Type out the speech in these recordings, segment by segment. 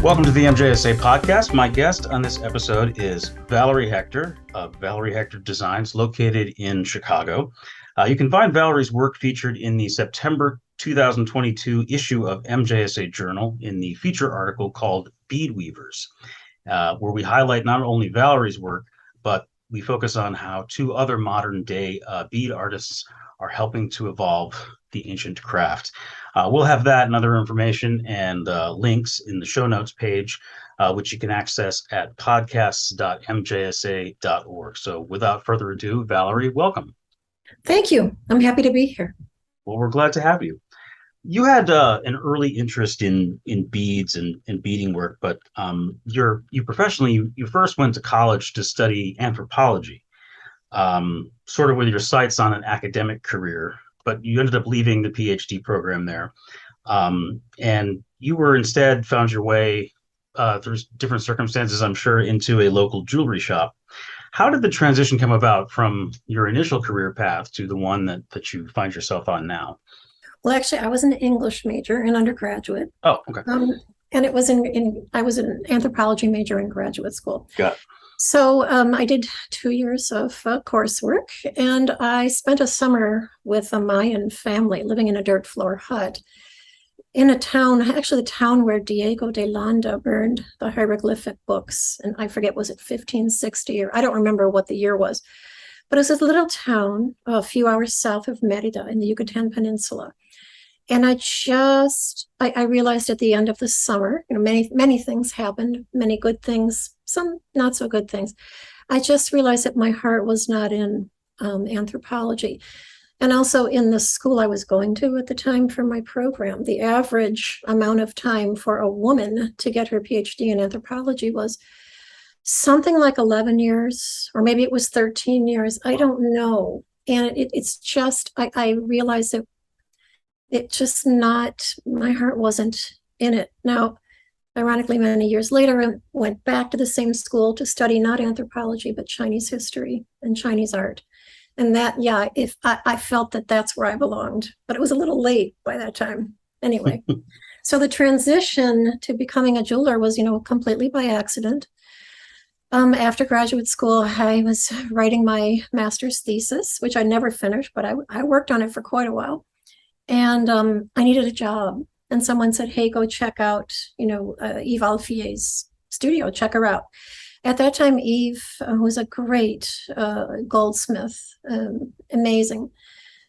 Welcome to the MJSA podcast. My guest on this episode is Valerie Hector of Valerie Hector Designs, located in Chicago. You can find Valerie's work featured in the September 2022 issue of MJSA Journal in the feature article called Bead Weavers, where we highlight not only Valerie's work, but we focus on how two other modern day bead artists are helping to evolve the ancient craft. We'll have that and other information and links in the show notes page, which you can access at podcasts.mjsa.org. So without further ado, Valerie, welcome. Thank you. I'm happy to be here. Well, we're glad to have you. You had an early interest in beads and beading work, but you first went to college to study anthropology, sort of with your sights on an academic career, but you ended up leaving the PhD program there. And you were instead found your way through different circumstances, I'm sure, into a local jewelry shop. How did the transition come about from your initial career path to the one that you find yourself on now? Well, actually, I was an English major in undergraduate. Oh, okay. And it was I was an anthropology major in graduate school. Got it. So I did 2 years of coursework, and I spent a summer with a Mayan family living in a dirt floor hut in a town, actually the town where Diego de Landa burned the hieroglyphic books. And I forget, was it 1560 or I don't remember what the year was, but it was a little town a few hours south of Merida in the Yucatan Peninsula. And I realized at the end of the summer, many things happened, many good things, some not so good things. I just realized that my heart was not in anthropology. And also in the school I was going to at the time for my program, the average amount of time for a woman to get her PhD in anthropology was something like 11 years, or maybe it was 13 years. I don't know. And it's just, I realized that my heart wasn't in it. Now, ironically, many years later, I went back to the same school to study not anthropology, but Chinese history and Chinese art. And I felt that that's where I belonged, but it was a little late by that time. Anyway, so the transition to becoming a jeweler was, completely by accident. After graduate school, I was writing my master's thesis, which I never finished, but I worked on it for quite a while. And I needed a job. And someone said, hey, go check out, Eve Alfier's studio, check her out. At that time, Eve, who was a great goldsmith, amazing,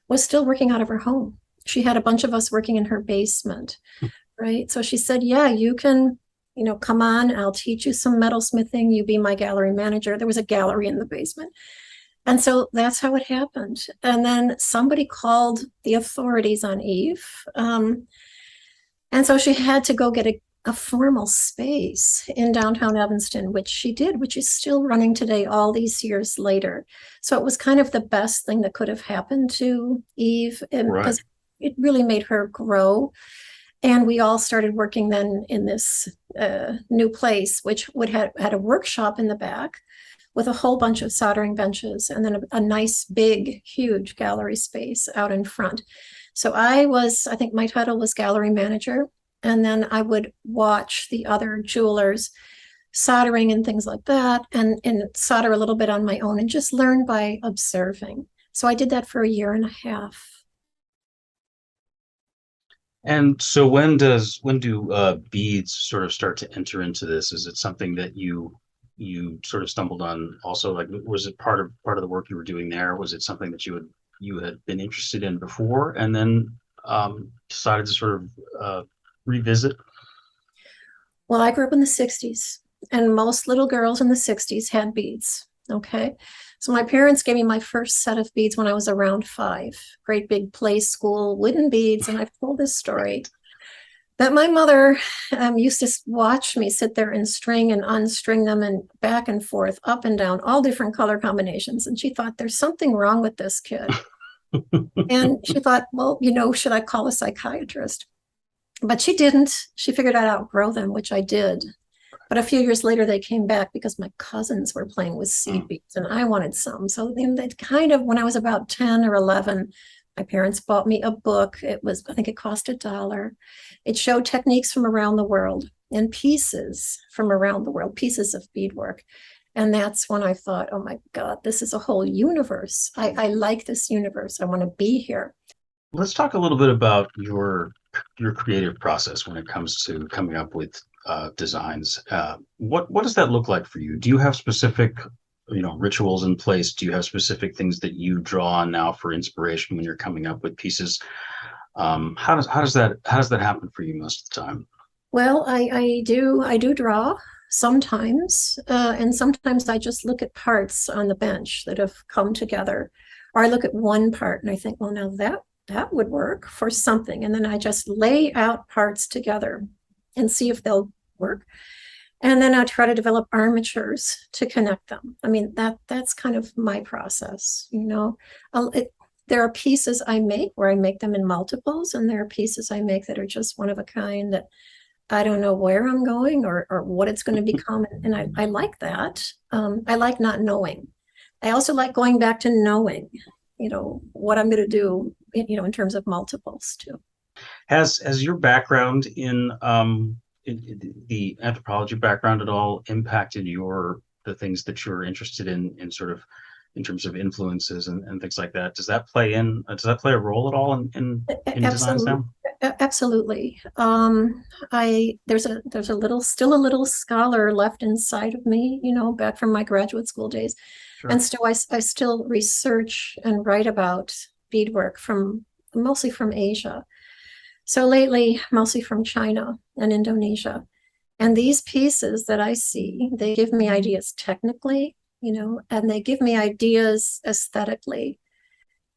was still working out of her home. She had a bunch of us working in her basement, right? So she said, yeah, you can, come on, I'll teach you some metalsmithing. You be my gallery manager. There was a gallery in the basement. And so that's how it happened. And then somebody called the authorities on Eve. And so she had to go get a formal space in downtown Evanston, which she did, which is still running today all these years later. So it was kind of the best thing that could have happened to Eve, because it really made her grow. And we all started working then in this new place, which had a workshop in the back with a whole bunch of soldering benches, and then a nice, big, huge gallery space out in front. So I think my title was gallery manager. And then I would watch the other jewelers soldering and things like that, and solder a little bit on my own and just learn by observing. So I did that for a year and a half. And so when do beads sort of start to enter into this? Is it something that you sort of stumbled on also? Like, was it part of the work you were doing there? Was it something that you had been interested in before and then decided to sort of revisit? Well, I grew up in the 60s, and most little girls in the 60s had beads. Okay. So my parents gave me my first set of beads when I was around 5, great big play school wooden beads. And I've told this story that my mother used to watch me sit there and string and unstring them and back and forth, up and down, all different color combinations. And she thought, there's something wrong with this kid. And she thought, well, should I call a psychiatrist? But she didn't. She figured I'd outgrow them, which I did. But a few years later, they came back because my cousins were playing with seed beads and I wanted some. So they kind of, when I was about 10 or 11, my parents bought me a book. I think it cost $1. It showed techniques from around the world. and pieces from around the world, pieces of beadwork. And that's when I thought, oh my God, this is a whole universe. I like this universe. I want to be here. Let's talk a little bit about your creative process when it comes to coming up with designs. What does that look like for you? Do you have specific, rituals in place? Do you have specific things that you draw on now for inspiration when you're coming up with pieces? How does that happen for you most of the time? Well, I do draw sometimes, and sometimes I just look at parts on the bench that have come together, or I look at one part and I think, well, now that would work for something, and then I just lay out parts together and see if they'll work, and then I try to develop armatures to connect them. I mean, that's kind of my process, there are pieces I make where I make them in multiples, and there are pieces I make that are just one of a kind that I don't know where I'm going or what it's going to become. And I like that. I like not knowing. I also like going back to knowing, what I'm going to do, in terms of multiples too. Has your background in the anthropology background at all impacted the things that you're interested in sort of in terms of influences and things like that? Does that play a role at all in designs Absolutely. now? Absolutely. There's still a little scholar left inside of me, back from my graduate school days. Sure. And so I still research and write about beadwork mostly from Asia. So lately, mostly from China and Indonesia. And these pieces that I see, they give me ideas technically, and they give me ideas aesthetically.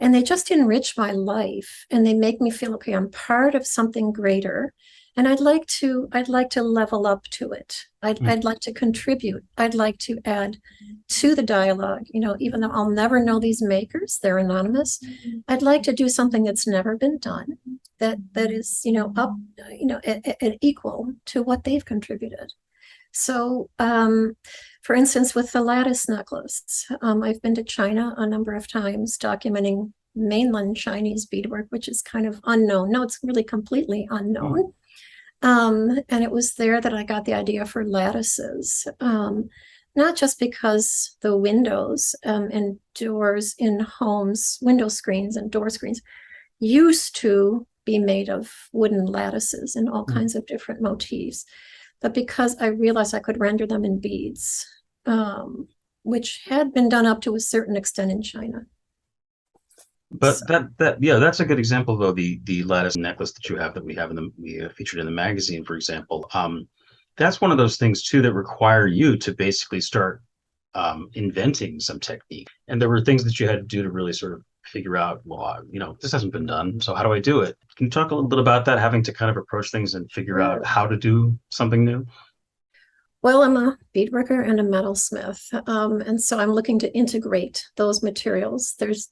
And they just enrich my life, and they make me feel, okay, I'm part of something greater. And I'd like to level up to it. I'd like to contribute. I'd like to add to the dialogue, even though I'll never know these makers, they're anonymous. I'd like to do something that's never been done, that is, up, equal to what they've contributed. So, for instance, with the Lattice Necklace, I've been to China a number of times documenting mainland Chinese beadwork, which is kind of unknown. No, it's really completely unknown. And it was there that I got the idea for lattices, not just because the windows and doors in homes, window screens and door screens used to be made of wooden lattices in all kinds of different motifs, but because I realized I could render them in beads, which had been done up to a certain extent in China. But So, that's a good example though. The lattice necklace that you have that we featured in the magazine, for example. That's one of those things too that require you to basically start inventing some technique. And there were things that you had to do to really sort of figure out, well, this hasn't been done, so how do I do it? Can you talk a little bit about that, having to kind of approach things and figure out how to do something new? well, I'm a beadworker and a metalsmith, and so I'm looking to integrate those materials. There's,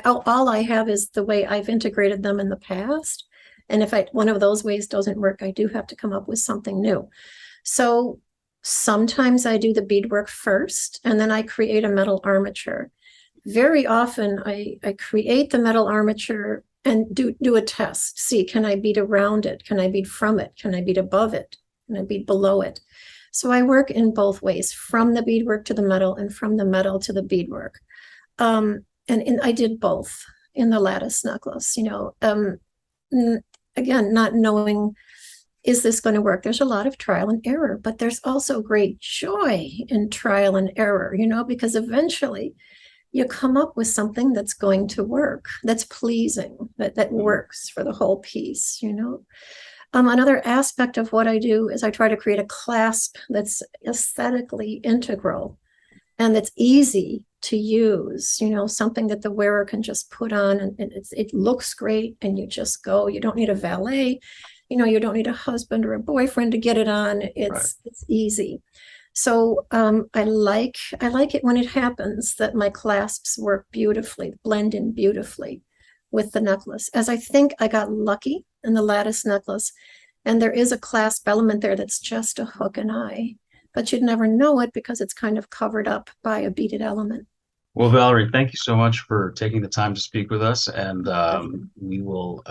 all I have is the way I've integrated them in the past, and if one of those ways doesn't work, I do have to come up with something new. So sometimes I do the beadwork first, and then I create a metal armature. Very often I create the metal armature and do a test. See, can I bead around it? Can I bead from it? Can I bead above it? Can I bead below it? So I work in both ways, from the beadwork to the metal and from the metal to the beadwork. And I did both in the lattice necklace, again, not knowing, is this going to work? There's a lot of trial and error, but there's also great joy in trial and error, because eventually you come up with something that's going to work, that's pleasing, that works for the whole piece. Another aspect of what I do is I try to create a clasp that's aesthetically integral and that's easy to use, something that the wearer can just put on, and it looks great, and you just go. You don't need a valet, you don't need a husband or a boyfriend to get it on. It's easy. So I like it when it happens that my clasps work beautifully, blend in beautifully with the necklace, as I think I got lucky in the lattice necklace. And there is a clasp element there that's just a hook and eye, but you'd never know it because it's kind of covered up by a beaded element. Well, Valerie, thank you so much for taking the time to speak with us. And we will,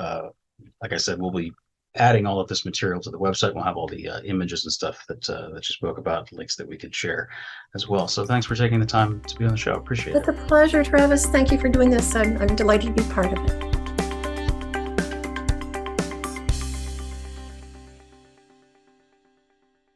like I said, we'll be adding all of this material to the website. We'll have all the images and stuff that you spoke about, links that we could share as well. So thanks for taking the time to be on the show. Appreciate it. It's a pleasure, Travis. Thank you for doing this. I'm delighted to be part of it.